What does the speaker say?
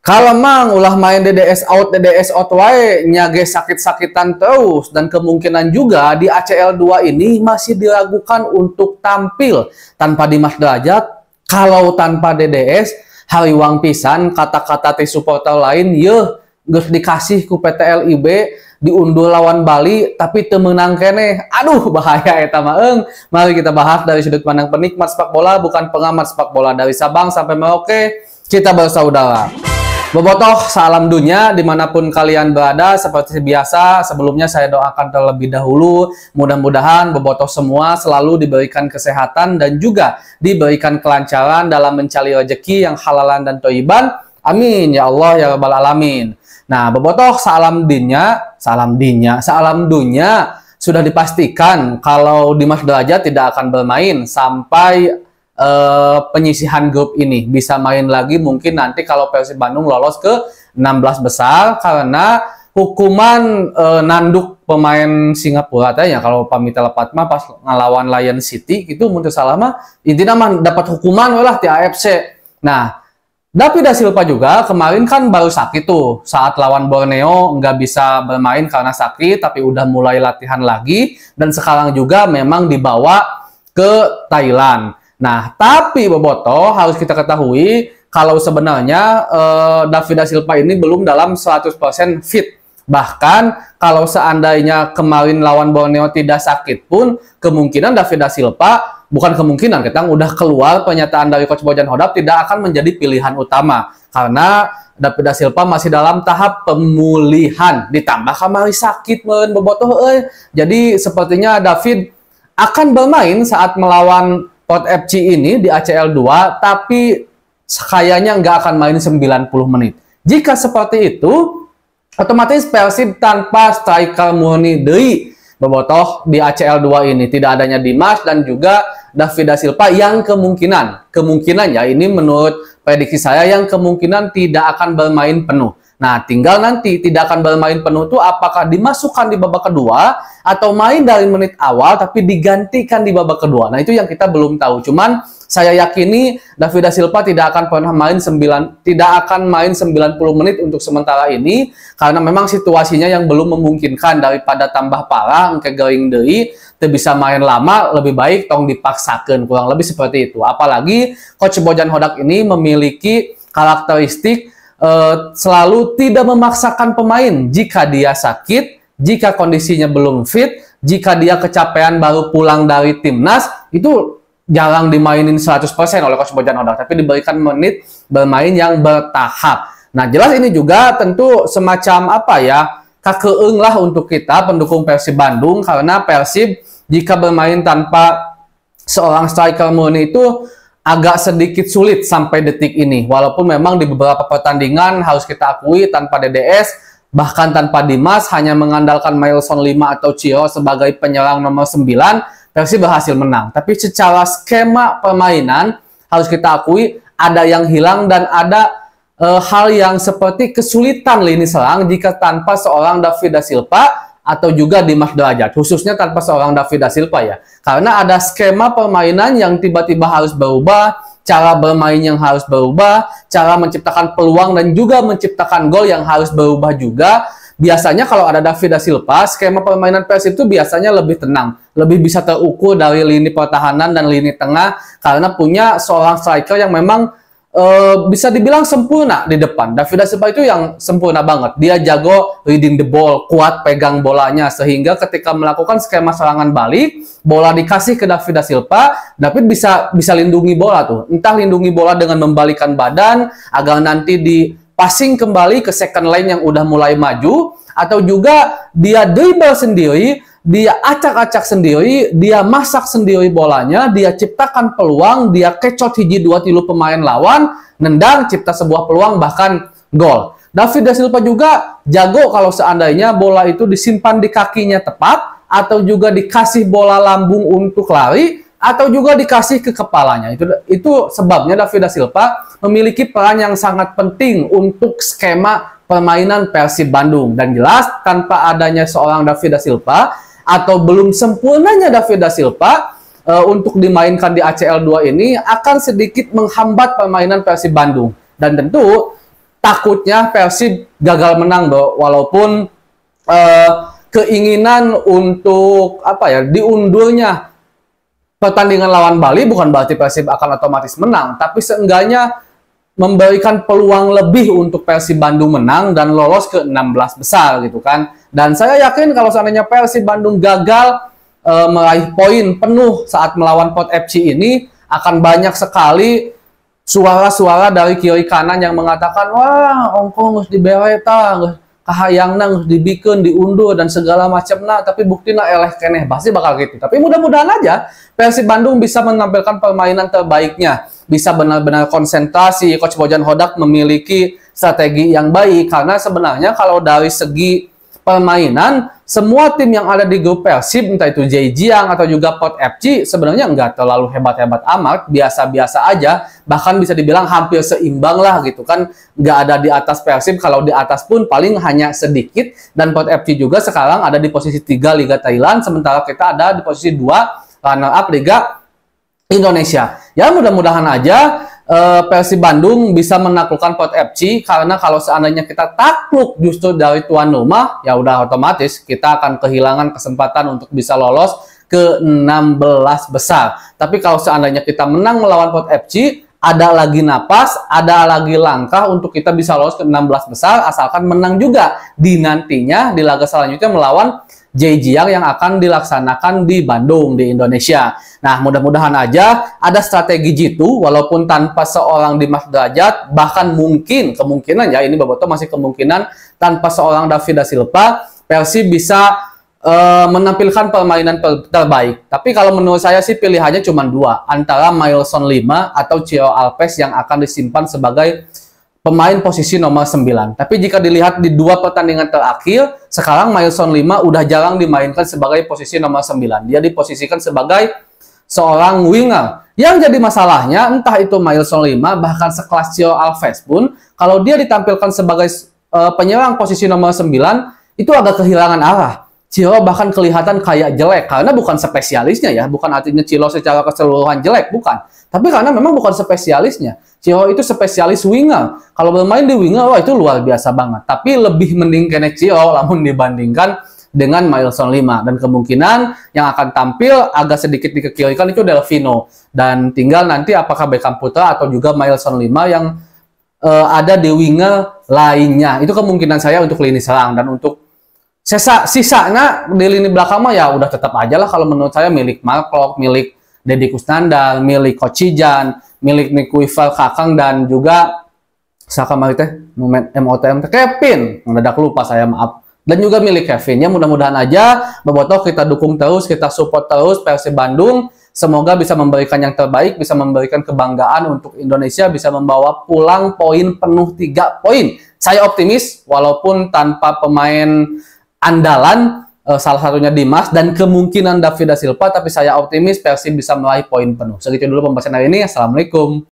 Kalau mang ulah main DDS out wae nyage sakit-sakitan terus dan kemungkinan juga di ACL 2 ini masih diragukan untuk tampil tanpa Dimas Derajat. Kalau tanpa DDS hariwang pisan kata-kata ti supporter lain yeuh geus dikasih ku PT LIB diundur lawan Bali tapi teu meunang keneh. Aduh bahaya eta mah eung. Mari kita bahas dari sudut pandang penikmat sepak bola bukan pengamat sepak bola, dari Sabang sampai Merauke kita bersaudara. Bobotoh salam dunia dimanapun kalian berada. Seperti biasa sebelumnya saya doakan terlebih dahulu mudah-mudahan bobotoh semua selalu diberikan kesehatan dan juga diberikan kelancaran dalam mencari rezeki yang halalan dan thayyiban. Amin ya Allah ya rabbal alamin. Nah bobotoh salam dunia sudah dipastikan kalau Dimas Derajat tidak akan bermain sampai penyisihan grup ini. Bisa main lagi mungkin nanti kalau Persib Bandung lolos ke 16 besar karena hukuman nanduk pemain Singapura tanya kalau pamit lepat mah pas ngelawan Lion City itu muncul salah mah intinya mah dapat hukuman lah di AFC. Nah David Da Silva juga kemarin kan baru sakit tuh saat lawan Borneo, nggak bisa bermain karena sakit tapi udah mulai latihan lagi dan sekarang juga memang dibawa ke Thailand. Nah, tapi bobotoh harus kita ketahui kalau sebenarnya David Da Silva ini belum dalam 100% fit. Bahkan kalau seandainya kemarin lawan Borneo tidak sakit pun, kemungkinan David Da Silva, bukan kemungkinan, kita udah keluar pernyataan dari Coach Bojan Hodak tidak akan menjadi pilihan utama. Karena David Da Silva masih dalam tahap pemulihan. Ditambah kemarin sakit, bobotoh. Jadi sepertinya David akan bermain saat melawan Port FC ini di ACL 2, tapi kayaknya nggak akan main 90 menit. Jika seperti itu, otomatis Persib tanpa striker murni deui bobotoh di ACL 2 ini. Tidak adanya Dimas dan juga David Da Silva yang kemungkinan ya, ini menurut prediksi saya yang kemungkinan tidak akan bermain penuh. Nah, tinggal nanti tidak akan bermain penuh itu apakah dimasukkan di babak kedua atau main dari menit awal tapi digantikan di babak kedua. Nah, itu yang kita belum tahu. Cuman saya yakini David Da Silva tidak akan main 90 menit untuk sementara ini karena memang situasinya yang belum memungkinkan daripada tambah parah engke geuing deui teu bisa main lama, lebih baik tong dipaksakeun, kurang lebih seperti itu. Apalagi Coach Bojan Hodak ini memiliki karakteristik selalu tidak memaksakan pemain jika dia sakit, jika kondisinya belum fit, jika dia kecapean baru pulang dari timnas, itu jarang dimainin 100% oleh Coach Bojan Hodak, tapi diberikan menit bermain yang bertahap. Nah, jelas ini juga tentu semacam apa ya, kakeung lah untuk kita pendukung Persib Bandung, karena Persib jika bermain tanpa seorang striker murni itu agak sedikit sulit sampai detik ini. Walaupun memang di beberapa pertandingan harus kita akui tanpa DDS, bahkan tanpa Dimas, hanya mengandalkan Mailson 5 atau Ciro sebagai penyerang nomor 9, Persib berhasil menang. Tapi secara skema permainan harus kita akui ada yang hilang dan ada hal yang seperti kesulitan lini serang jika tanpa seorang David Da Silva atau juga Dimas Derajat, khususnya tanpa seorang David Da Silva ya. Karena ada skema permainan yang tiba-tiba harus berubah, cara bermain yang harus berubah, cara menciptakan peluang dan juga menciptakan gol yang harus berubah juga. Biasanya kalau ada David Da Silva, skema permainan Persib itu biasanya lebih tenang, lebih bisa terukur dari lini pertahanan dan lini tengah karena punya seorang striker yang memang bisa dibilang sempurna di depan. David Da Silva itu yang sempurna banget. Dia jago reading the ball, kuat pegang bolanya sehingga ketika melakukan skema serangan balik, bola dikasih ke David Da Silva, David bisa lindungi bola tuh. Entah lindungi bola dengan membalikkan badan agar nanti di passing kembali ke second line yang udah mulai maju, atau juga dia dribble sendiri, dia acak-acak sendiri, dia masak sendiri bolanya, dia ciptakan peluang, dia kecot hiji dua tilu pemain lawan, nendang, cipta sebuah peluang, bahkan gol. David Da Silva juga jago kalau seandainya bola itu disimpan di kakinya tepat, atau juga dikasih bola lambung untuk lari, atau juga dikasih ke kepalanya. Itu sebabnya David Da Silva memiliki peran yang sangat penting untuk skema permainan Persib Bandung. Dan jelas tanpa adanya seorang David Da Silva atau belum sempurnanya David Da Silva untuk dimainkan di ACL 2 ini akan sedikit menghambat permainan Persib Bandung. Dan tentu takutnya Persib gagal menang, Bro. Walaupun keinginan untuk diundurnya pertandingan lawan Bali bukan berarti Persib akan otomatis menang, tapi seenggaknya memberikan peluang lebih untuk Persib Bandung menang dan lolos ke 16 besar gitu kan. Dan saya yakin kalau seandainya Persib Bandung gagal meraih poin penuh saat melawan Port FC ini, akan banyak sekali suara-suara dari kiri kanan yang mengatakan, wah, ongkong harus dibereta, kahayangna harus dibikin, diundur, dan segala macam. Nah, tapi buktinya eleh keneh, pasti bakal gitu. Tapi mudah-mudahan aja Persib Bandung bisa menampilkan permainan terbaiknya, bisa benar-benar konsentrasi. Coach Bojan Hodak memiliki strategi yang baik, karena sebenarnya kalau dari segi permainan, semua tim yang ada di grup Persib, entah itu Zhejiang atau juga Port FC, sebenarnya nggak terlalu hebat-hebat amat, biasa-biasa aja, bahkan bisa dibilang hampir seimbang lah gitu kan, nggak ada di atas Persib, kalau di atas pun paling hanya sedikit, dan Port FC juga sekarang ada di posisi 3 Liga Thailand, sementara kita ada di posisi 2 runner-up Liga Indonesia. Ya mudah-mudahan aja Persib Bandung bisa menaklukkan Port FC, karena kalau seandainya kita takluk justru dari tuan rumah, ya udah otomatis kita akan kehilangan kesempatan untuk bisa lolos ke 16 besar. Tapi kalau seandainya kita menang melawan Port FC, ada lagi napas, ada lagi langkah untuk kita bisa lolos ke 16 besar, asalkan menang juga di nantinya di laga selanjutnya melawan Zhejiang yang akan dilaksanakan di Bandung, di Indonesia. Nah, mudah-mudahan aja ada strategi jitu, walaupun tanpa seorang Dimas Derajat, bahkan kemungkinan ya, ini Boboto masih kemungkinan, tanpa seorang David da Silva, Persib bisa menampilkan permainan terbaik. Tapi kalau menurut saya sih pilihannya cuma dua, antara Mailson 5 atau Ciro Alves yang akan disimpan sebagai pemain posisi nomor 9. Tapi jika dilihat di 2 pertandingan terakhir, sekarang Mailson 5 udah jarang dimainkan sebagai posisi nomor 9. Dia diposisikan sebagai seorang winger. Yang jadi masalahnya, entah itu Mailson 5, bahkan sekelas Ciro Alves pun, kalau dia ditampilkan sebagai penyerang posisi nomor 9, itu agak kehilangan arah. Ciro bahkan kelihatan kayak jelek, karena bukan spesialisnya ya, bukan artinya Ciro secara keseluruhan jelek, bukan. Tapi karena memang bukan spesialisnya. Ciro itu spesialis winger. Kalau bermain di winger, wah itu luar biasa banget. Tapi lebih mending kene Ciro, namun dibandingkan dengan Mailson 5. Dan kemungkinan yang akan tampil agak sedikit dikekirikan itu Delvino. Dan tinggal nanti apakah Beckham Putra atau juga Mailson 5 yang ada di winger lainnya. Itu kemungkinan saya untuk lini serang. Dan untuk sisanya di lini belakang mah ya udah tetap aja lah kalau menurut saya, milik Mark Klok, milik Deddy Kusnandar, milik Coach Cijan, milik Mikuifal Kakang, dan juga Sakamari teh MOTM Kevin, mendadak lupa saya, maaf. Dan juga milik Kevin. Ya mudah-mudahan aja Bobotoh kita dukung terus, kita support terus Persib Bandung. Semoga bisa memberikan yang terbaik, bisa memberikan kebanggaan untuk Indonesia, bisa membawa pulang poin penuh 3 poin. Saya optimis walaupun tanpa pemain andalan, salah satunya Dimas dan kemungkinan David da Silva, tapi saya optimis Persib bisa meraih poin penuh. Segitu dulu pembahasan hari ini. Assalamualaikum.